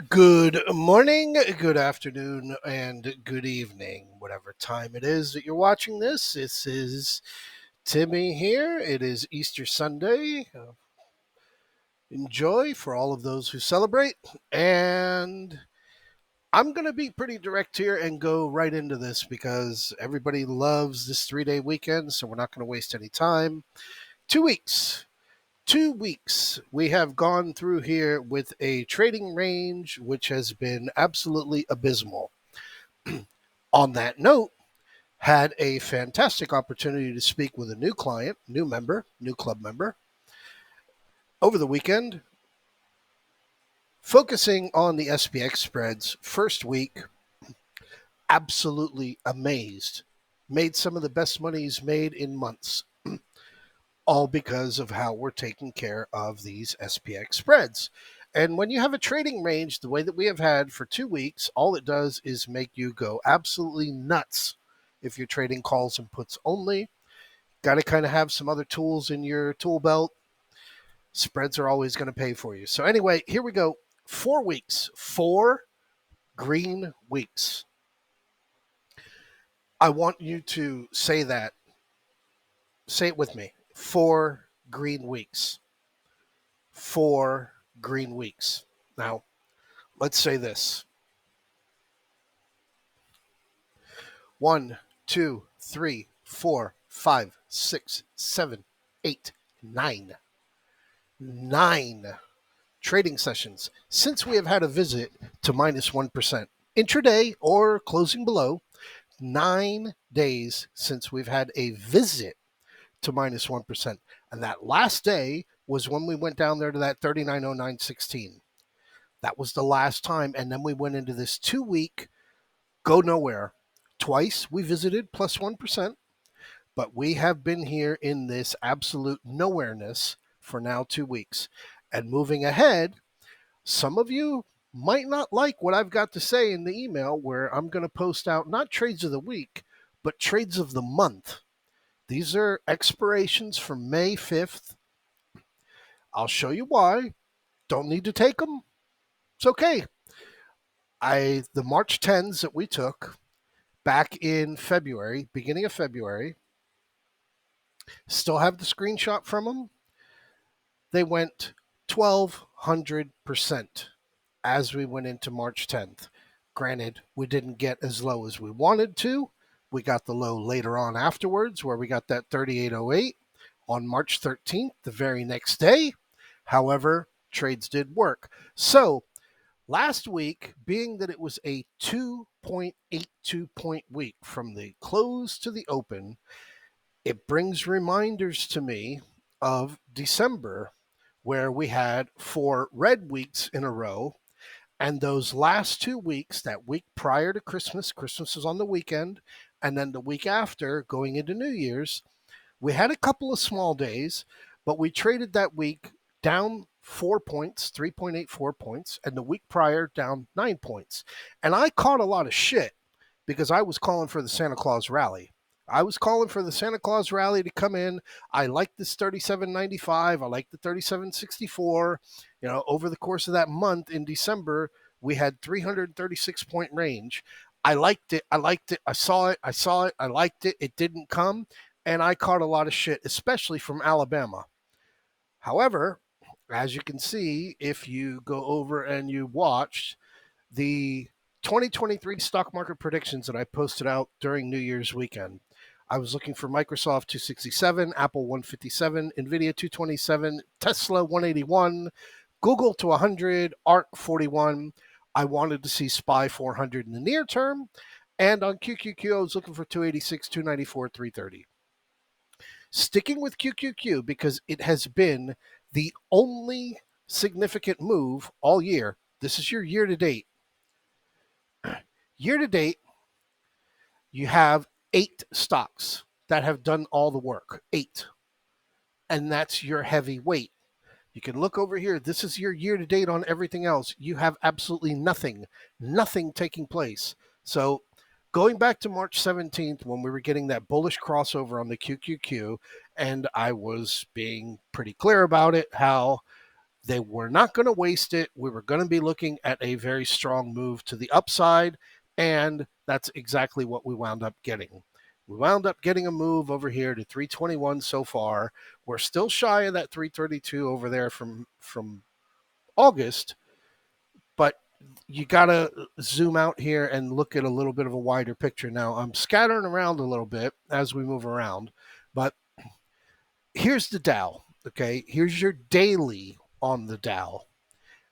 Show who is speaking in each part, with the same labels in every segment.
Speaker 1: Good morning, good afternoon, and good evening, whatever time it is that you're watching this. This is Timmy here. It is Easter Sunday. Enjoy for all of those who celebrate. And I'm going to be pretty direct here and go right into this because everybody loves this 3 day weekend, so we're not going to waste any time. 2 weeks. 2 weeks we have gone through here with a trading range which has been absolutely abysmal. On that note, had a fantastic opportunity to speak with a new client, new member, new club member over the weekend, focusing on the SPX spreads. First week, absolutely amazed. Made some of the best money he's made in months, all because of how we're taking care of these SPX spreads. And when you have a trading range the way that we have had for 2 weeks, all it does is make you go absolutely nuts if you're trading calls and puts only. Got to kind of have some other tools in your tool belt. Spreads are always going to pay for you. So, anyway, here we go. 4 weeks, 4 green weeks. I want you to say that. Say it with me. 4 green weeks. 4 green weeks. Now, let's say this: one, two, three, four, five, six, seven, eight, nine. 9 trading sessions since we have had a visit to minus 1%. Intraday or closing below, 9 days since we've had a visit to minus 1%. And that last day was when we went down there to that 3909.16. That was the last time. And then we went into this 2 week go nowhere. Twice we visited plus 1%, but we have been here in this absolute nowhereness for now 2 weeks. And moving ahead, some of you might not like what I've got to say in the email where I'm going to post out not trades of the week, but trades of the month. These are expirations for May 5th. I'll show you why. Don't need to take them. It's okay. The March 10s that we took back in February, beginning of February, still have the screenshot from them. They went 1,200% as we went into March 10th. Granted, we didn't get as low as we wanted to. We got the low later on afterwards, where we got that 3808 on March 13th, the very next day. However, trades did work. So last week, being that it was a 2.82 point week from the close to the open, it brings reminders to me of December, where we had 4 red weeks in a row. And those last 2 weeks, that week prior to Christmas, Christmas was on the weekend, and then the week after, going into New Year's, we had a couple of small days, but we traded that week down 4 points, 3.84 points, and the week prior down 9 points. And I caught a lot of shit because I was calling for the Santa Claus rally. I was calling for the Santa Claus rally to come in. I like this 37.95. I like the 37.64. Over the course of that month in December, we had 336-point range. I liked it. I liked it. I saw it. I saw it. I liked it. It didn't come. And I caught a lot of shit, especially from Alabama. However, as you can see, if you go over and you watch the 2023 stock market predictions that I posted out during New Year's weekend, I was looking for Microsoft 267, Apple 157, Nvidia 227, Tesla 181, Google to 100, ARC 41. I wanted to see SPY 400 in the near term. And on QQQ, I was looking for 286, 294, 330. Sticking with QQQ because it has been the only significant move all year. This is your year to date. Year to date, you have 8 stocks that have done all the work. 8. And that's your heavyweight. You can look over here. This is your year to date on everything else. You have absolutely nothing taking place. So going back to March 17th, when we were getting that bullish crossover on the QQQ, and I was being pretty clear about it, how They were not going to waste it. We were going to be looking at a very strong move to the upside, and that's exactly what we wound up getting. We wound up getting a move over here to 321 so far. We're still shy of that 332 over there from August, but you got to zoom out here and look at a little bit of a wider picture. Now, I'm scattering around a little bit as we move around, but here's the Dow. Okay, here's your daily on the Dow.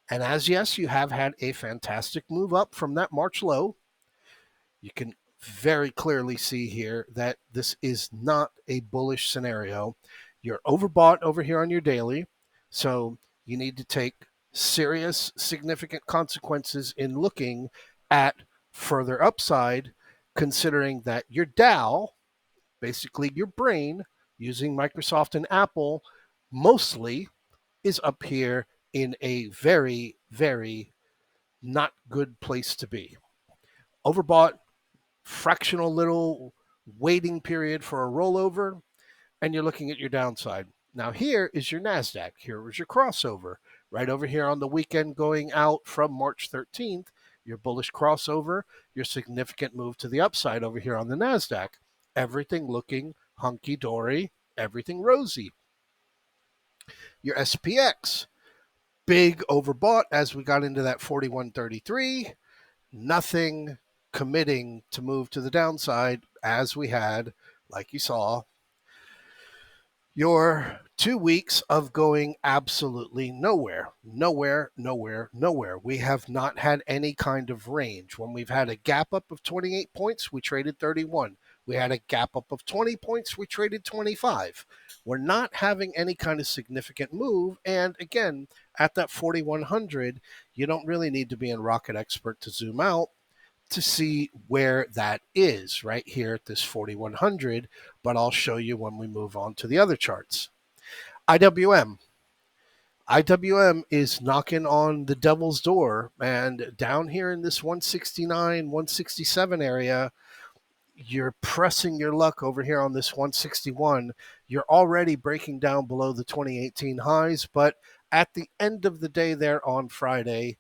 Speaker 1: And as yes, you have had a fantastic move up from that March low. You can very clearly see here that this is not a bullish scenario. You're overbought over here on your daily. So you need to take serious, significant consequences in looking at further upside, considering that your Dow, basically your brain, using Microsoft and Apple, mostly is up here in a very, very not good place to be. Overbought, fractional little waiting period for a rollover, and you're looking at your downside. Now, here is your NASDAQ. Here was your crossover. Right over here on the weekend going out from March 13th, your bullish crossover, your significant move to the upside over here on the NASDAQ. Everything looking hunky dory, everything rosy. Your SPX, big overbought as we got into that 41.33. Nothing committing to move to the downside as we had, like you saw, your 2 weeks of going absolutely nowhere, nowhere, nowhere, nowhere. We have not had any kind of range. When we've had a gap up of 28 points, we traded 31. We had a gap up of 20 points, we traded 25. We're not having any kind of significant move. And again, at that 4100, you don't really need to be a rocket expert to zoom out to see where that is right here at this 4100, but I'll show you when we move on to the other charts. IWM. IWM is knocking on the devil's door, and down here in this 169, 167 area, you're pressing your luck over here on this 161. You're already breaking down below the 2018 highs, but at the end of the day there on Friday,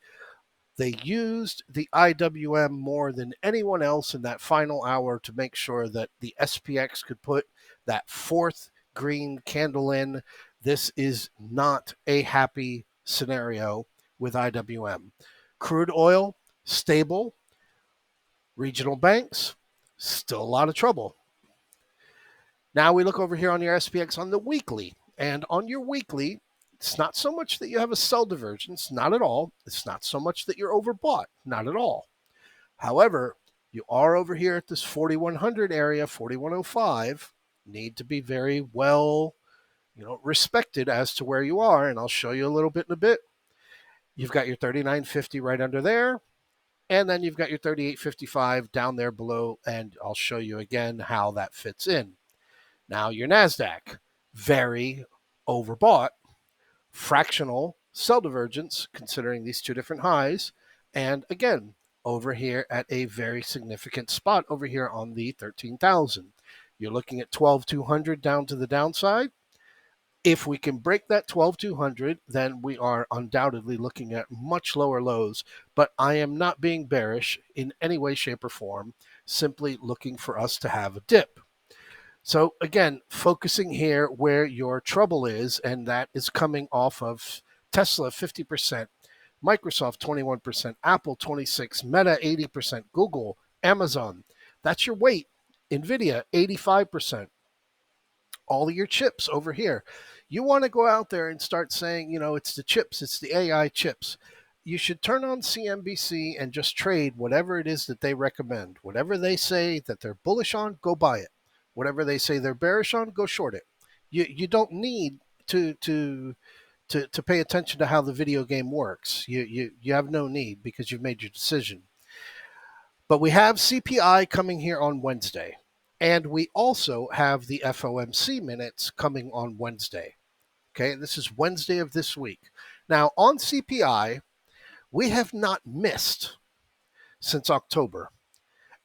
Speaker 1: they used the IWM more than anyone else in that final hour to make sure that the SPX could put that fourth green candle in. This is not a happy scenario with IWM. Crude oil, stable. Regional banks, still a lot of trouble. Now we look over here on your SPX on the weekly. And on your weekly, it's not so much that you have a sell divergence, not at all. It's not so much that you're overbought, not at all. However, you are over here at this 4100 area, 4105, need to be very well, respected as to where you are, and I'll show you a little bit in a bit. You've got your 3950 right under there, and then you've got your 3855 down there below, and I'll show you again how that fits in. Now your NASDAQ, very overbought, fractional sell divergence considering these two different highs. And again, over here at a very significant spot over here on the 13,000. You're looking at 12,200 down to the downside. If we can break that 12,200, then we are undoubtedly looking at much lower lows. But I am not being bearish in any way, shape, or form, simply looking for us to have a dip. So again, focusing here where your trouble is, and that is coming off of Tesla 50%, Microsoft 21%, Apple 26%, Meta 80%, Google, Amazon. That's your weight. NVIDIA 85%. All of your chips over here. You want to go out there and start saying, it's the chips, it's the AI chips. You should turn on CNBC and just trade whatever it is that they recommend. Whatever they say that they're bullish on, go buy it. Whatever they say they're bearish on, go short it. You don't need to pay attention to how the video game works. You have no need because you've made your decision. But we have CPI coming here on Wednesday. And we also have the FOMC minutes coming on Wednesday. Okay, this is Wednesday of this week. Now, on CPI, we have not missed since October.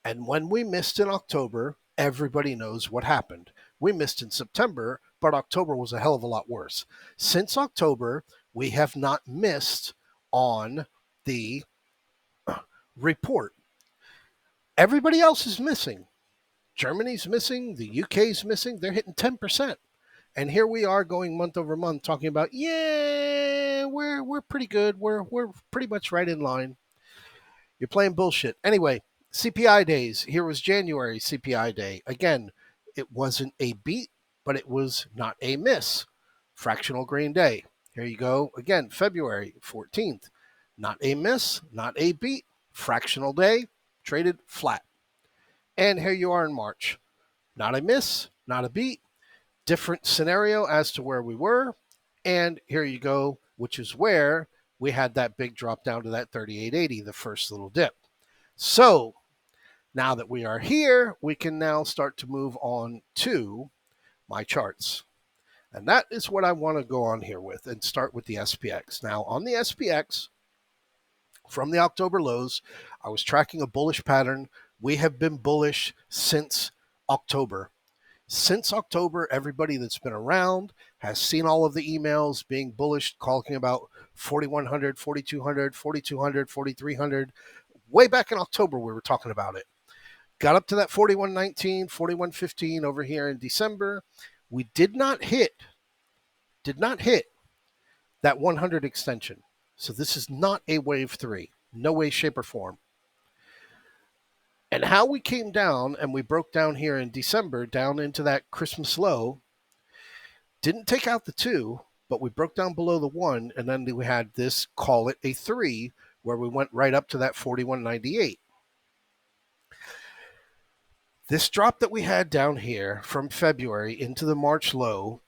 Speaker 1: And when we missed in October, everybody knows what happened. We missed in September, but October was a hell of a lot worse. Since October, we have not missed on the report. Everybody else is missing. Germany's missing, the UK's missing, they're hitting 10%. And here we are going month over month talking about, yeah, we're pretty good. We're pretty much right in line. You're playing bullshit. Anyway, CPI days. Here was January CPI day. Again, it wasn't a beat, but it was not a miss. Fractional grain day. Here you go. Again, February 14th. Not a miss, not a beat. Fractional day, traded flat. And here you are in March. Not a miss, not a beat. Different scenario as to where we were. And here you go, which is where we had that big drop down to that 38.80, the first little dip. So now that we are here, we can now start to move on to my charts. And that is what I want to go on here with and start with the SPX. Now on the SPX, from the October lows, I was tracking a bullish pattern. We have been bullish since October. Since October, everybody that's been around has seen all of the emails being bullish, talking about 4,100, 4,200, 4,200, 4,300. Way back in October, we were talking about it. Got up to that 41.19, 41.15 over here in December. We did not hit that 100 extension. So this is not a wave 3. No way, shape, or form. And how we came down and we broke down here in December, down into that Christmas low, didn't take out the 2, but we broke down below the 1, and then we had this, call it a 3, where we went right up to that 41.98. This drop that we had down here from February into the March low,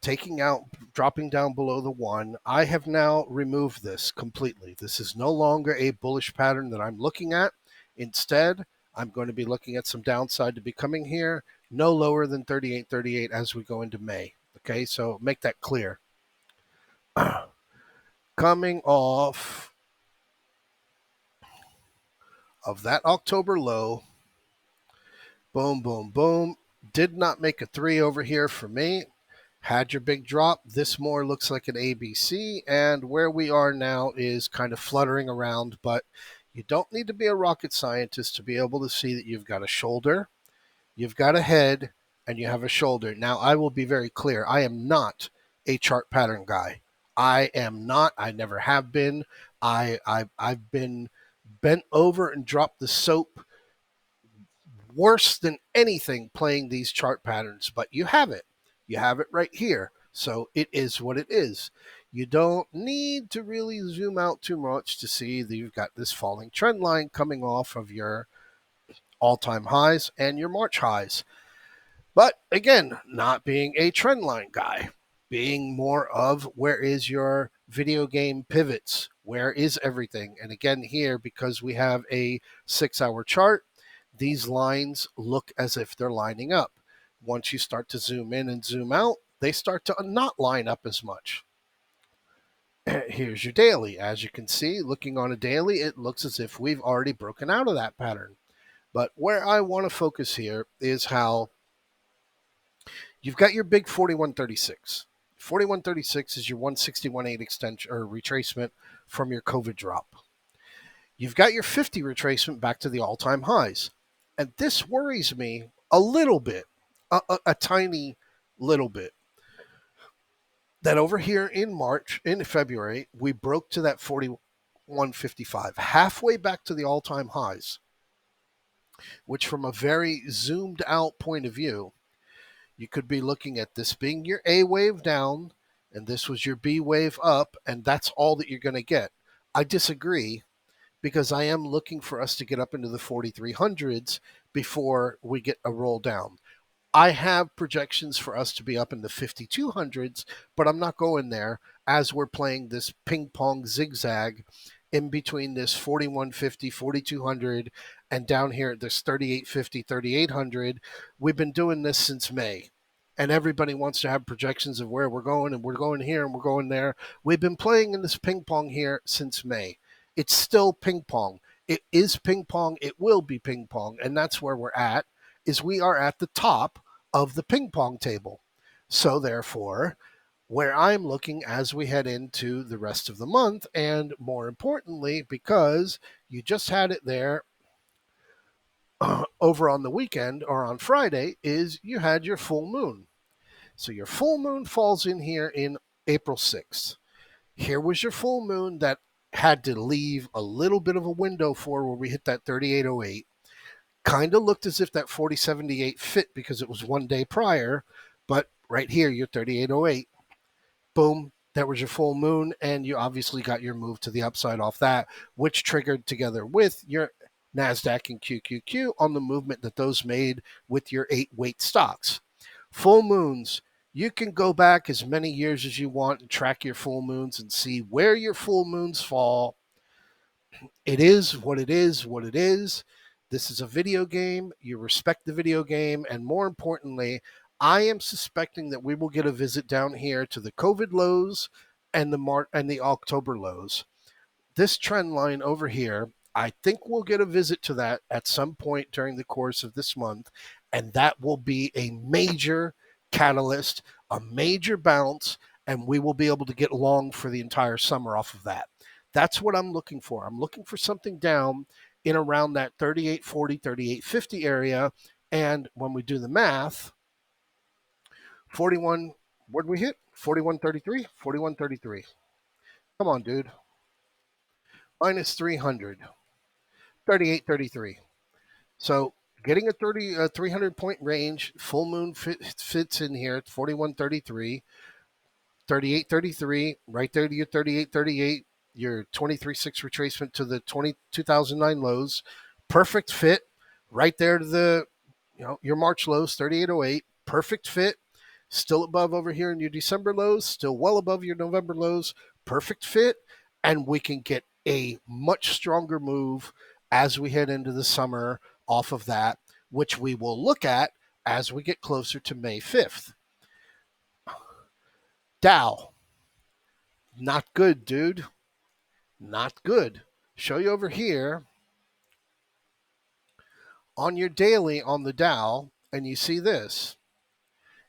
Speaker 1: dropping down below the 1, I have now removed this completely. This is no longer a bullish pattern that I'm looking at. Instead, I'm going to be looking at some downside to be coming here, no lower than 38.38 as we go into May. Okay, so make that clear. Coming off of that October low, boom, boom, boom. Did not make a 3 over here for me. Had your big drop. This more looks like an ABC, and where we are now is kind of fluttering around, but you don't need to be a rocket scientist to be able to see that you've got a shoulder, you've got a head, and you have a shoulder. Now, I will be very clear. I am not a chart pattern guy. I am not. I never have been. I've been bent over and dropped the soap worse than anything playing these chart patterns, but you have it. You have it right here. So it is what it is. You don't need to really zoom out too much to see that you've got this falling trend line coming off of your all-time highs and your March highs. But again, not being a trend line guy, being more of where is your video game pivots? Where is everything? And again, here, because we have a 6-hour chart, these lines look as if they're lining up. Once you start to zoom in and zoom out, they start to not line up as much. Here's your daily. As you can see, looking on a daily, it looks as if we've already broken out of that pattern. But where I want to focus here is how you've got your big 41.36. 41.36 is your 161.8 extension or retracement from your COVID drop. You've got your 50 retracement back to the all-time highs. And this worries me a little bit, a tiny little bit, that over here in February, we broke to that 41.55, halfway back to the all-time highs, which from a very zoomed out point of view, you could be looking at this being your A wave down, and this was your B wave up, and that's all that you're going to get. I disagree, because I am looking for us to get up into the 4,300s before we get a roll down. I have projections for us to be up in the 5,200s, but I'm not going there as we're playing this ping pong zigzag in between this 4150, 4200, and down here at this 3850, 3800. We've been doing this since May, and everybody wants to have projections of where we're going, and we're going here and we're going there. We've been playing in this ping pong here since May. It's still ping pong. It is ping pong. It will be ping pong, and that's where we're at, is we are at the top of the ping pong table. So therefore, where I'm looking as we head into the rest of the month. And more importantly, because you just had it there over on the weekend or on Friday, is you had your full moon. So your full moon falls in here in April 6th. Here was your full moon that had to leave a little bit of a window for where we hit that 3808. Kind of looked as if that 4078 fit because it was one day prior, but right here, your 3808, boom, that was your full moon, and you obviously got your move to the upside off that, which triggered together with your NASDAQ and QQQ on the movement that those made with your 8-weight stocks. Full moons, you can go back as many years as you want and track your full moons and see where your full moons fall. It is what it is, what it is. This is a video game. You respect the video game. And more importantly, I am suspecting that we will get a visit down here to the COVID lows and the October lows. This trend line over here, I think we'll get a visit to that at some point during the course of this month. And that will be a major catalyst, a major bounce, and we will be able to get long for the entire summer off of that. That's what I'm looking for. I'm looking for something down in around that 3840, 3850 area. And when we do the math, 41, what did we hit? 4133? 4133. Come on, dude. Minus 300. 3833. So getting a 300 point range, full moon fits in here at 4133. 3833, right there to your 3838, your 23.6 retracement to the 2009 lows. Perfect fit right there to the, your March lows, 3808. Perfect fit. Still above over here in your December lows, still well above your November lows. Perfect fit. And we can get a much stronger move as we head into the summer off of that, which we will look at as we get closer to May 5th. Dow, not good, dude. Not good. Show you over here on your daily on the Dow, and you see this.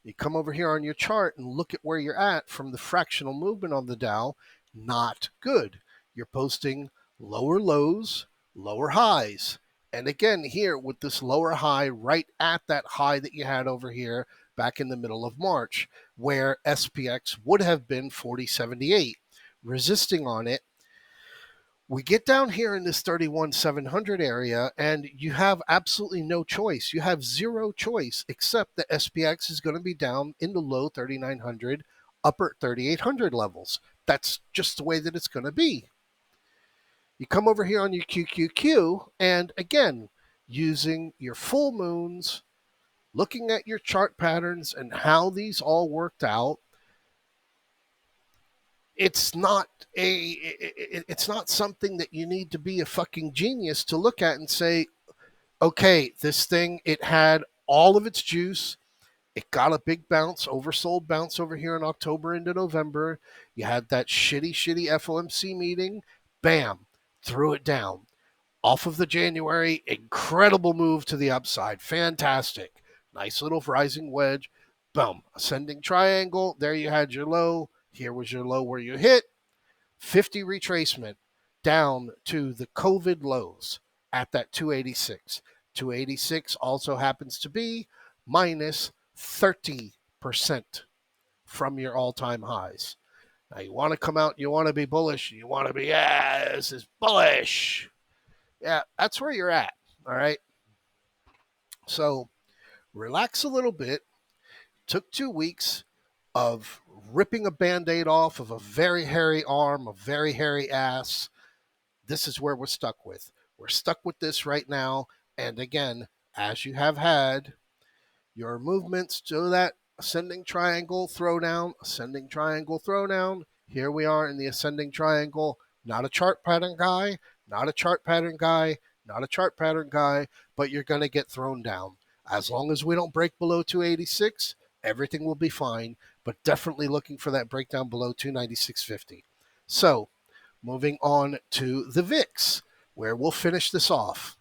Speaker 1: You come over here on your chart and look at where you're at from the fractional movement on the Dow. Not good. You're posting lower lows, lower highs. And again, here with this lower high right at that high that you had over here back in the middle of March, where SPX would have been 4078. Resisting on it, we get down here in this 31,700 area, and you have absolutely no choice. You have zero choice except that SPX is going to be down in the low 3,900, upper 3,800 levels. That's just the way that it's going to be. You come over here on your QQQ, and again, using your full moons, looking at your chart patterns and how these all worked out, it's not something that you need to be a fucking genius to look at and say, okay, this thing, it had all of its juice. It got a big bounce, oversold bounce over here in October into November. You had that shitty FOMC meeting. Bam, threw it down. Off of the January, incredible move to the upside. Fantastic. Nice little rising wedge. Boom, ascending triangle. There you had your low. Here was your low where you hit. 50 retracement down to the COVID lows at that 286. 286 also happens to be minus 30% from your all-time highs. Now you want to come out, you want to be bullish, you want to be, yeah, this is bullish. Yeah, that's where you're at. All right. So relax a little bit. Took 2 weeks of ripping a band-aid off of a very hairy arm, a very hairy ass. This is where we're stuck with. We're stuck with this right now. And again, as you have had your movements to that ascending triangle throwdown, ascending triangle throwdown, here we are in the ascending triangle. Not a chart pattern guy, not a chart pattern guy, not a chart pattern guy, but you're going to get thrown down. As long as we don't break below 286, everything will be fine, but definitely looking for that breakdown below 296.50. So, moving on to the VIX, where we'll finish this off.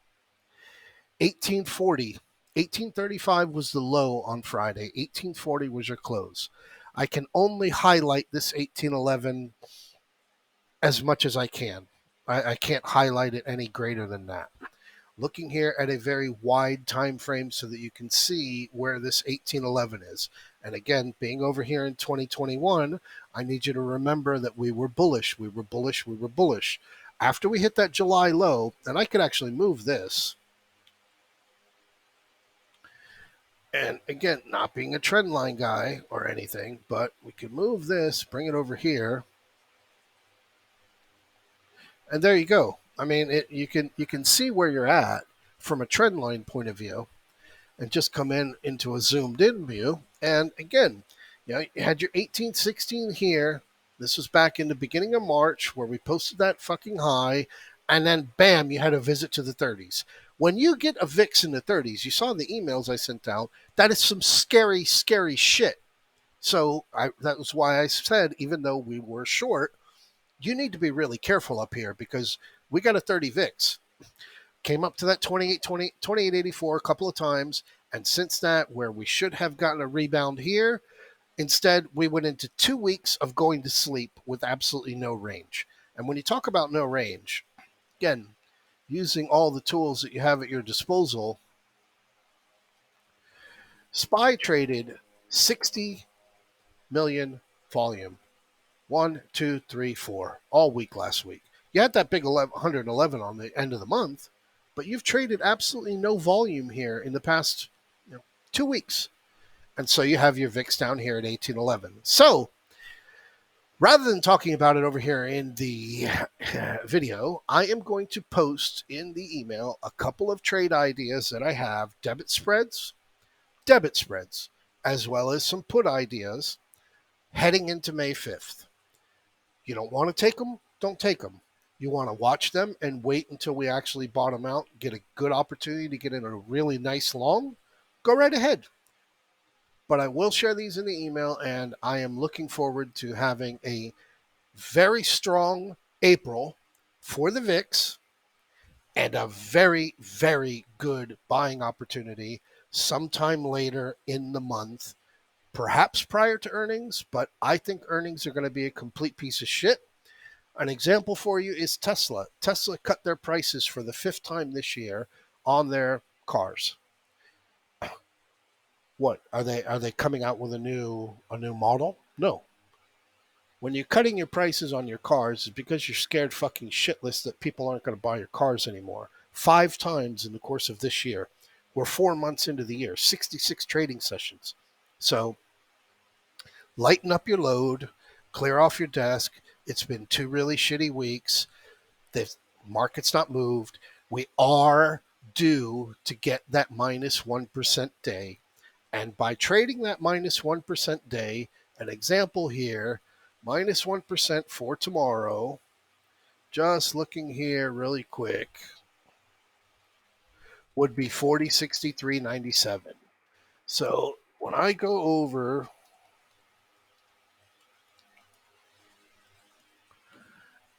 Speaker 1: 1840, 1835 was the low on Friday. 1840 was your close. I can only highlight this 1811 as much as I can. I can't highlight it any greater than that. Looking here at a very wide time frame so that you can see where this 1811 is. And again, being over here in 2021, I need you to remember that we were bullish, we were bullish, we were bullish. After we hit that July low, and I could actually move this, and again, not being a trend line guy or anything, but we could move this, bring it over here, and there you go. I mean, you can see where you're at from a trend line point of view, and just come into a zoomed in view. And again, you had your 1816 here. This was back in the beginning of March where we posted that fucking high, and then bam, you had a visit to the 30s. When you get a VIX in the 30s, you saw in the emails I sent out, that is some scary, scary shit. So that was why I said, even though we were short, you need to be really careful up here because we got a 30 VIX. Came up to that 2884 a couple of times. And since that, where we should have gotten a rebound here, instead, we went into 2 weeks of going to sleep with absolutely no range. And when you talk about no range, again, using all the tools that you have at your disposal, SPY traded 60 million volume. 1, 2, 3, 4, all week last week. You had that big 111 on the end of the month, but you've traded absolutely no volume here in the past 2 weeks. And so you have your VIX down here at 1811. So rather than talking about it over here in the video, I am going to post in the email a couple of trade ideas that I have, debit spreads, as well as some put ideas heading into May 5th. You don't want to take them, don't take them. You want to watch them and wait until we actually bottom out, get a good opportunity to get in a really nice long, go right ahead. But I will share these in the email, and I am looking forward to having a very strong April for the VIX and a very, very good buying opportunity sometime later in the month, perhaps prior to earnings, but I think earnings are going to be a complete piece of shit. An example for you is Tesla. Tesla cut their prices for the 5th time this year on their cars. What are they coming out with a new model? No. When you're cutting your prices on your cars, it's because you're scared fucking shitless that people aren't going to buy your cars anymore. 5 times in the course of this year. We're 4 months into the year, 66 trading sessions. So lighten up your load, clear off your desk. It's been 2 really shitty weeks. The market's not moved. We are due to get that minus 1% day. And by trading that minus 1% day, an example here, minus 1% for tomorrow, just looking here really quick, would be 40.6397. So when I go over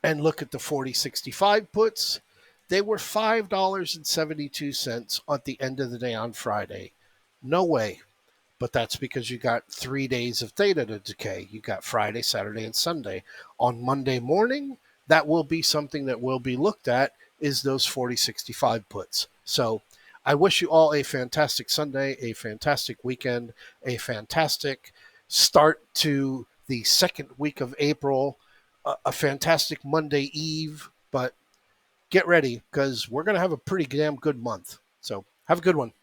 Speaker 1: and look at the 40.65 puts, they were $5.72 at the end of the day on Friday. No way. But that's because you got 3 days of theta to decay. You got Friday, Saturday, and Sunday. On Monday morning, that will be something that will be looked at, is those 40.65 puts. So I wish you all a fantastic Sunday, a fantastic weekend, a fantastic start to the second week of April, a fantastic Monday Eve. But get ready because we're going to have a pretty damn good month. So have a good one.